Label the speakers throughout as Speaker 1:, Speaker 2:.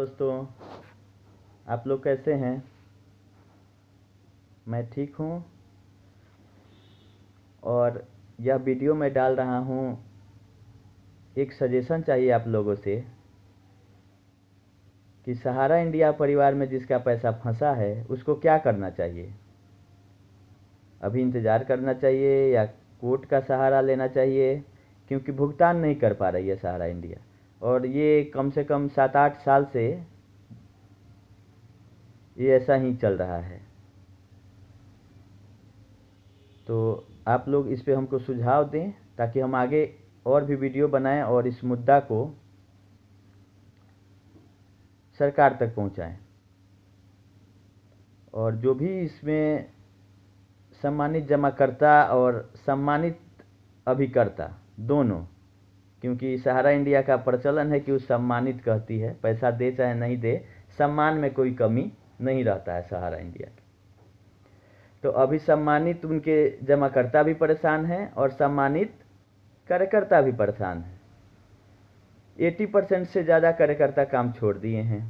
Speaker 1: दोस्तों, आप लोग कैसे हैं? मैं ठीक हूँ। और यह वीडियो मैं डाल रहा हूँ, एक सजेशन चाहिए आप लोगों से कि सहारा इंडिया परिवार में जिसका पैसा फंसा है उसको क्या करना चाहिए। अभी इंतज़ार करना चाहिए या कोर्ट का सहारा लेना चाहिए, क्योंकि भुगतान नहीं कर पा रही है सहारा इंडिया। और ये कम से कम 7-8 साल से ये ऐसा ही चल रहा है। तो आप लोग इस पे हमको सुझाव दें ताकि हम आगे और भी वीडियो बनाएं और इस मुद्दा को सरकार तक पहुंचाएं। और जो भी इसमें सम्मानित जमाकर्ता और सम्मानित अभिकर्ता दोनों, क्योंकि सहारा इंडिया का प्रचलन है कि वो सम्मानित कहती है, पैसा दे चाहे नहीं दे, सम्मान में कोई कमी नहीं रहता है सहारा इंडिया की। तो अभी सम्मानित उनके जमाकर्ता भी परेशान हैं और सम्मानित कार्यकर्ता भी परेशान हैं। 80% से ज़्यादा कार्यकर्ता काम छोड़ दिए हैं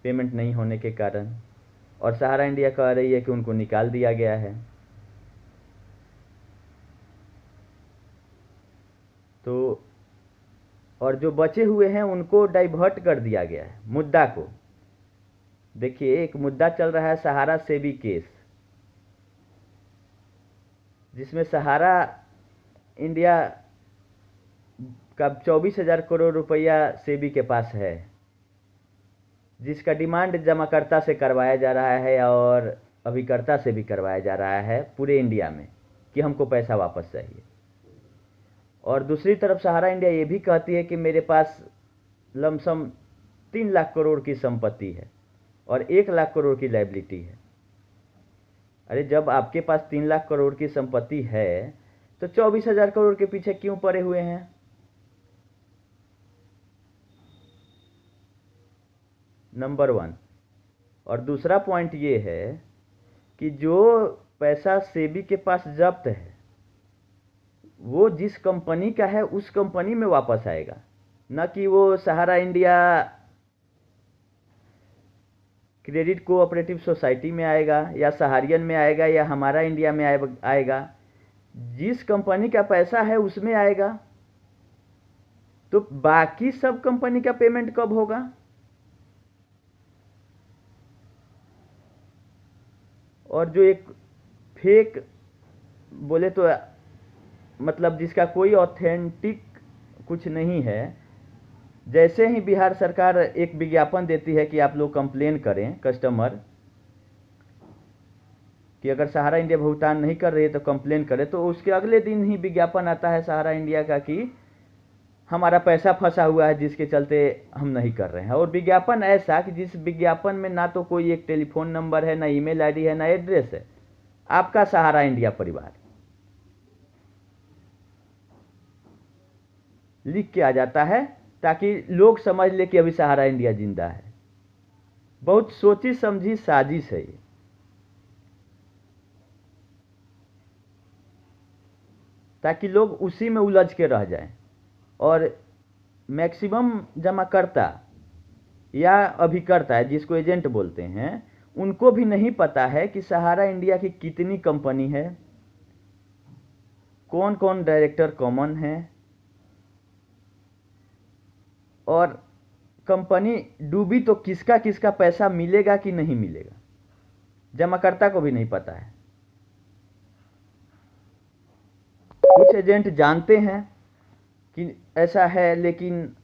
Speaker 1: पेमेंट नहीं होने के कारण, और सहारा इंडिया कह रही है कि उनको निकाल दिया गया है। तो और जो बचे हुए हैं उनको डाइवर्ट कर दिया गया है मुद्दा को। देखिए, एक मुद्दा चल रहा है सहारा सेबी केस, जिसमें सहारा इंडिया का 24,000 करोड़ रुपया सेबी के पास है, जिसका डिमांड जमाकर्ता से करवाया जा रहा है और अभिकर्ता से भी करवाया जा रहा है पूरे इंडिया में कि हमको पैसा वापस चाहिए। और दूसरी तरफ सहारा इंडिया ये भी कहती है कि मेरे पास लमसम 3 लाख करोड़ की संपत्ति है और 1 लाख करोड़ की लायबिलिटी है। अरे, जब आपके पास 3 लाख करोड़ की संपत्ति है तो 24,000 करोड़ के पीछे क्यों पड़े हुए हैं? नंबर 1। और दूसरा पॉइंट ये है कि जो पैसा सेबी के पास जब्त है वो जिस कंपनी का है उस कंपनी में वापस आएगा, न कि वो सहारा इंडिया क्रेडिट कोऑपरेटिव सोसाइटी में आएगा या सहारियन में आएगा या हमारा इंडिया में आएगा। जिस कंपनी का पैसा है उसमें आएगा। तो बाकी सब कंपनी का पेमेंट कब होगा? और जो एक फेक बोले तो मतलब जिसका कोई ऑथेंटिक कुछ नहीं है, जैसे ही बिहार सरकार एक विज्ञापन देती है कि आप लोग कंप्लेन करें कस्टमर कि अगर सहारा इंडिया भुगतान नहीं कर रही है तो कंप्लेन करें, तो उसके अगले दिन ही विज्ञापन आता है सहारा इंडिया का कि हमारा पैसा फंसा हुआ है जिसके चलते हम नहीं कर रहे हैं। और विज्ञापन ऐसा कि जिस विज्ञापन में ना तो कोई एक टेलीफोन नंबर है, ना ईमेल आईडी है, ना एड्रेस है, आपका सहारा इंडिया परिवार लिख के आ जाता है ताकि लोग समझ ले कि अभी सहारा इंडिया जिंदा है। बहुत सोची समझी साजिश है ये। ताकि लोग उसी में उलझ के रह जाएं। और मैक्सिमम जमाकर्ता या अभिकर्ता है जिसको एजेंट बोलते हैं, उनको भी नहीं पता है कि सहारा इंडिया की कितनी कंपनी है, कौन कौन डायरेक्टर कॉमन है, और कंपनी डूबी तो किसका किसका पैसा मिलेगा कि नहीं मिलेगा, जमाकर्ता को भी नहीं पता है। कुछ एजेंट जानते हैं कि ऐसा है, लेकिन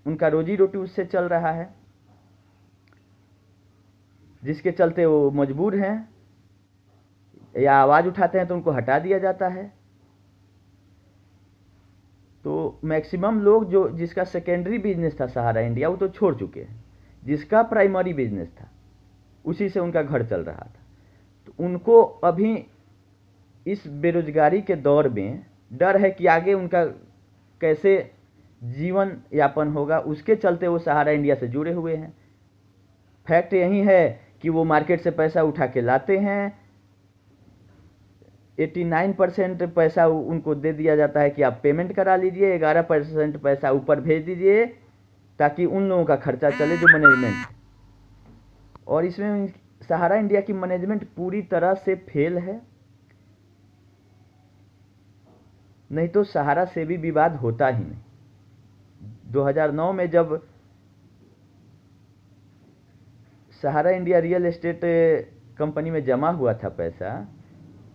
Speaker 1: उनका रोजी रोटी उससे चल रहा है, जिसके चलते वो मजबूर हैं या आवाज़ उठाते हैं तो उनको हटा दिया जाता है। तो मैक्सिमम लोग जो जिसका सेकेंडरी बिजनेस था सहारा इंडिया, वो तो छोड़ चुके हैं। जिसका प्राइमरी बिजनेस था उसी से उनका घर चल रहा था। तो उनको अभी इस बेरोजगारी के दौर में डर है कि आगे उनका कैसे जीवन यापन होगा, उसके चलते वो सहारा इंडिया से जुड़े हुए हैं। फैक्ट यही है कि वो मार्केट से पैसा उठा के लाते हैं, 89% पैसा उनको दे दिया जाता है कि आप पेमेंट करा लीजिए, 11% पैसा ऊपर भेज दीजिए ताकि उन लोगों का खर्चा चले जो मैनेजमेंट है। और इसमें सहारा इंडिया की मैनेजमेंट पूरी तरह से फेल है, नहीं तो सहारा से भी विवाद होता ही नहीं। 2009 में जब सहारा इंडिया रियल एस्टेट कंपनी में जमा हुआ था पैसा,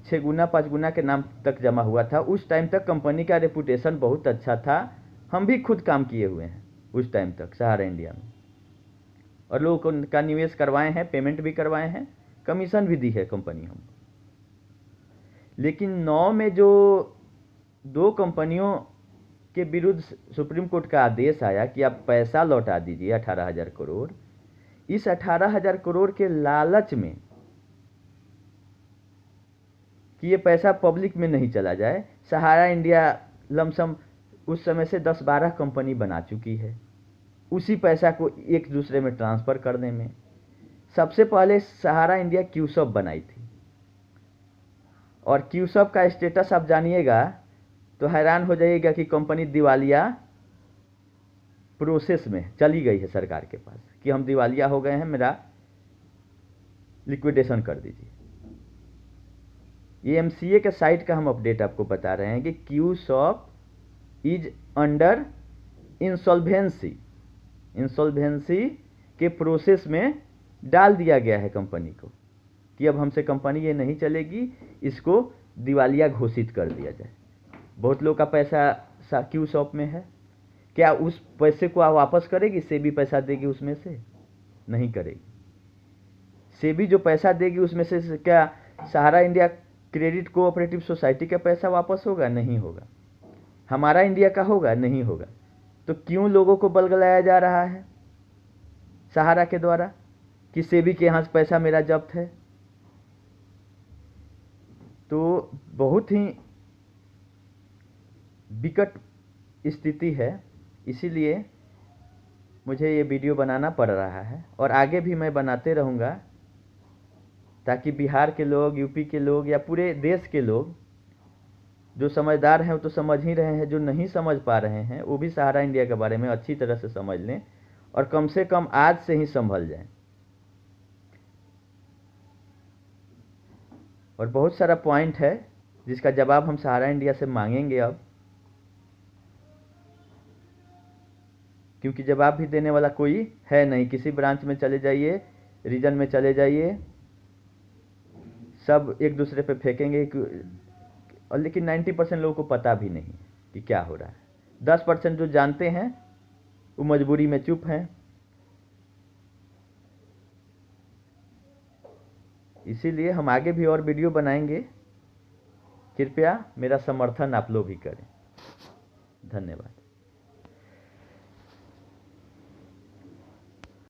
Speaker 1: 6 गुना 5 गुना के नाम तक जमा हुआ था। उस टाइम तक कंपनी का रेपुटेशन बहुत अच्छा था, हम भी खुद काम किए हुए हैं उस टाइम तक सहारा इंडिया में, और लोगों का निवेश करवाए हैं, पेमेंट भी करवाए हैं, कमीशन भी दी है कंपनी हमको। लेकिन 9 में जो 2 कंपनियों के विरुद्ध सुप्रीम कोर्ट का आदेश आया कि आप पैसा लौटा दीजिए 18,000 करोड़, इस 18,000 करोड़ के लालच में कि ये पैसा पब्लिक में नहीं चला जाए, सहारा इंडिया लमसम उस समय से 10-12 कंपनी बना चुकी है, उसी पैसा को एक दूसरे में ट्रांसफ़र करने में। सबसे पहले सहारा इंडिया क्यूसॉप बनाई थी, और क्यूसॉप का स्टेटस आप जानिएगा तो हैरान हो जाइएगा कि कंपनी दिवालिया प्रोसेस में चली गई है सरकार के पास कि हम दिवालिया हो गए हैं, मेरा लिक्विडेशन कर दीजिए। ये एमसीए के साइट का हम अपडेट आपको बता रहे हैं कि क्यूसॉप इज अंडर इंसॉल्वेंसी के प्रोसेस में डाल दिया गया है कंपनी को कि अब हमसे कंपनी ये नहीं चलेगी, इसको दिवालिया घोषित कर दिया जाए। बहुत लोग का पैसा क्यूसॉप में है, क्या उस पैसे को आप वापस करेगी? सेबी पैसा देगी उसमें से? नहीं करेगी। सेबी जो पैसा देगी उसमें से क्या सहारा इंडिया क्रेडिट कोऑपरेटिव सोसाइटी का पैसा वापस होगा? नहीं होगा। हमारा इंडिया का होगा? नहीं होगा। तो क्यों लोगों को बलगलाया जा रहा है सहारा के द्वारा कि सेबी के यहाँ से पैसा मेरा जब्त है? तो बहुत ही विकट स्थिति है, इसीलिए मुझे ये वीडियो बनाना पड़ रहा है, और आगे भी मैं बनाते रहूँगा ताकि बिहार के लोग, यूपी के लोग या पूरे देश के लोग जो समझदार हैं वो तो समझ ही रहे हैं, जो नहीं समझ पा रहे हैं वो भी सहारा इंडिया के बारे में अच्छी तरह से समझ लें और कम से कम आज से ही संभल जाएं। और बहुत सारा पॉइंट है जिसका जवाब हम सहारा इंडिया से मांगेंगे अब, क्योंकि जवाब भी देने वाला कोई है नहीं। किसी ब्रांच में चले जाइए, रीजन में चले जाइए, सब एक दूसरे पे फेंकेंगे और लेकिन 90% लोगों को पता भी नहीं कि क्या हो रहा है। 10% जो जानते हैं वो मजबूरी में चुप हैं। इसीलिए हम आगे भी और वीडियो बनाएंगे, कृपया मेरा समर्थन आप लोग भी करें। धन्यवाद।